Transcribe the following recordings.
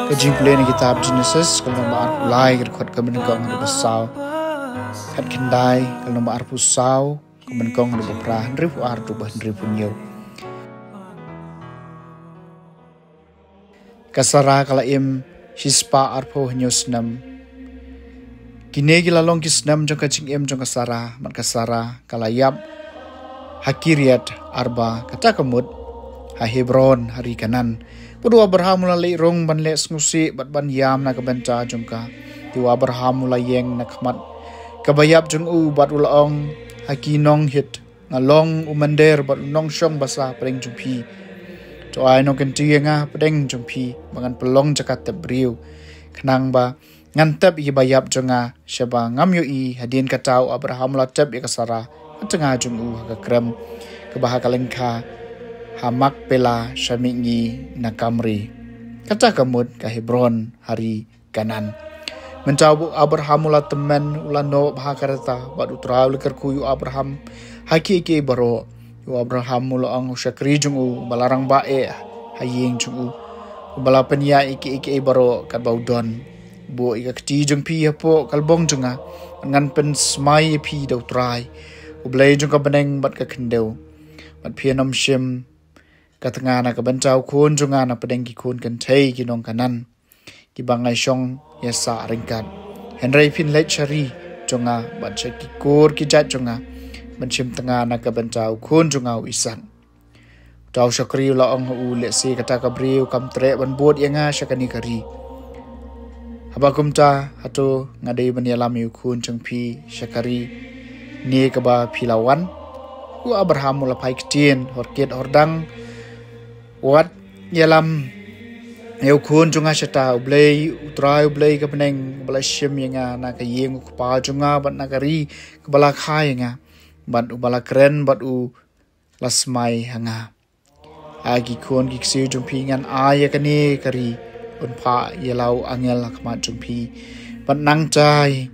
Kajing pulih ni kitab Genesis kalau nombor ulai kerkot kebenkong ada besau kat kendai kalau nombor pusau kebenkong ada beprah ribu ardu bah ribu nyo kasara kala im hispa arpo nyo senam kini gila long kisnam jong kajing im jong kasara mat kasara kala yap hakiriat arba kata kemud ha Hebron hari kanan Pudu Abraham mulai rong ban le ngusi bat ban yam na kabenta jungka tu Abraham mulai yeng na khamat kabayap jung u bat ulaong hakinong hit ngalong umander bat nong shong basa preng jumpi to ai no kenti nga preng jumpi mangan pelong jakat tebriu khnang ba ngantap i bayap junga shaba ngam yu i hadin katau Abraham la tep i kasara tengah jung u ka krem kabahakalengka hamak pela syamingi nakamri kata kamud ka Hebron hari kanan mencabu Abraham ula temen ula no bahakarata bad utra lekar kuyu Abraham hakiki baro yu Abraham ula ang syakri jungu balarang bae haying jungu bala penya iki baro kat baudon bo ika kti jung pi apo kalbong junga ngan pen smai pi do trai ublai jung ka beneng bat ka kendeu bat pianom shim katanga na kabancau kun junga na pedengki kun kan thei kinong kanan ki bangai shong yasa ringkat Henry pin lechari junga bacha ki kur ki jat junga banchim tanga na kabancau kun junga isan tau syakri la ong u le si kata kabriu kam tre ban bot yanga syakani kari habakumta hatu ngadai ban yalam yu kun changpi syakari ni kaba pilawan u Abraham mula pai kitien horket hordang wat yalam eu kun junga shata ublei utrai ublei ka peneng bala shim yanga na ka yeng ku pa junga bat nagari ka bala khai nga bat ubala kren bat u lasmai hanga agi kun gi ksi jumpi ngan aya kani kari un pha yalau angel akma jumpi bat nang chai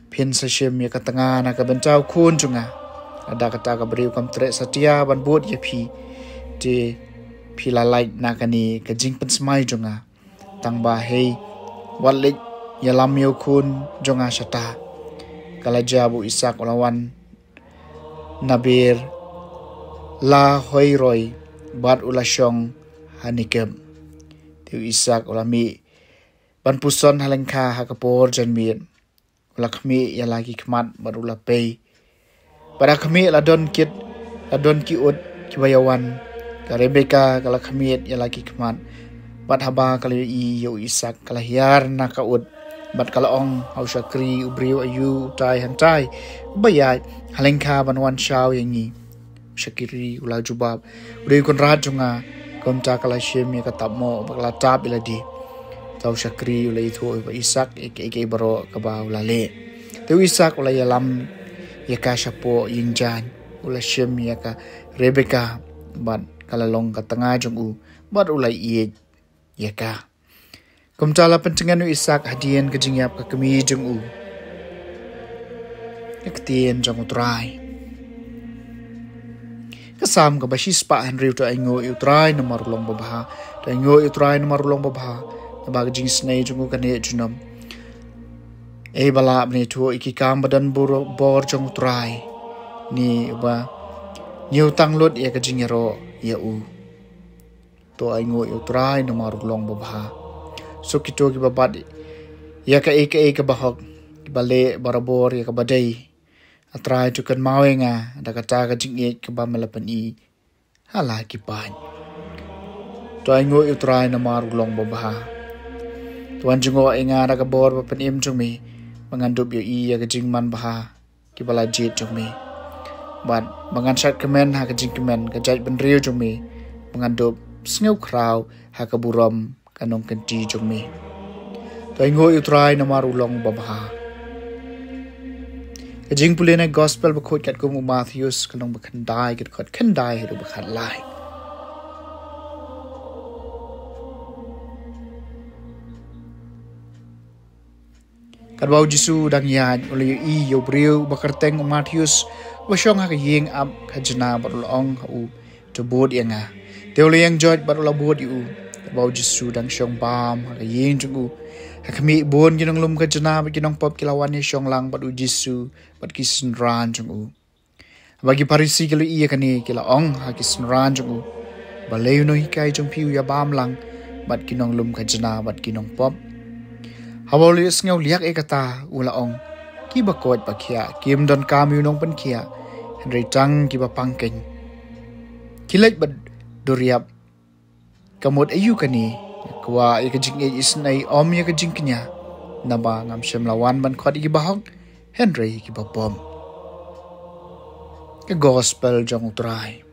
pin sa shim ya ka tanga na ka bencau kun junga ada kata ka beriu kam tre satia ban bot ya pi te pila light nakani kajing pensmai jonga tangba hei walik yalam yo kun jonga shata kala jabu Isak ulawan nabir la hoiroi bat ulashong hanikem tiu Isak ulami ban puson halengka hakapor janmien ulakmi yalagi kmat barula pei pada kami ladon kit ladon kiut kibayawan Rebeka kala kamiet ya lagi kemat bat haba kala i yo Isak kala hiar na kaud bat kala ong au syakri ubriu ayu tai hantai bayai halengka banwan shaw yangi syakiri ula jubab uri kun rajunga komta kala shem ya katamo bakla tab iladi tau syakri ula itu Isak eke baro kaba ula le tu Isak ula yalam ya ka syapo yingjan ula shem ya ka Rebeka bat kala long ka tengah jung u bat ulai iet ya ka kumtala pentingan Isak hadian kejingyap ka kemi jung u yaktien jung utrai kasam ka basis pa Henry to aingo utrai nomor long babha to aingo utrai nomor long babha tabag jing snai jung u kane junam e bala bni tu iki kam badan bor jung utrai ni ba Niu tang lut ya kejingero ya u to aingo utrai nomor long babha so kito ki babat ya ka ka bahok bale barabor ya ka badai atrai tu kan mawenga ada kata ka jingi ka ba malapan i hala ki pan to aingo utrai nomor long babha tuan jungo inga ada ka bor papan im jumi mangandup yo i ya ka jingman baha ki bala jit jumi bat mengansat kemen ha kajing kemen kajait benriu jumi mengandup sngeu krau ha kaburam kanong kenti jumi to ingo utrai nomar ulong babha kajing pulena gospel bakut kat kum Matthews kanong bakandai kat kot kandai ru bakhat lai Kadbau Jisu dang yan uli i yobriu bakarteng Matius wasyong hak ying ab kajna barul ong u to bod yanga teole yang jot barul bod u kadbau Jisu dang syong bam hak ying jungu hakmi bon ginong lum kajna ba ginong pop kilawan ni syong lang badu Jisu bad kisin ran jungu bagi parisi kilu iya kani kila ong hak kisin ran jungu baleu no hikai jong piu ya bam lang bad ginong lum kajna bad ginong pop Hawalius ngau liak kata ulaong kiba kot bakia kim don kami unong penkia Henry Chang kiba pangkeng kilait bad duriap kamot ayu kani kwa ikajing isnai om ikajing kenya naba ngam syam lawan ban khot ikibahok Henry kiba bom ke gospel jong utrai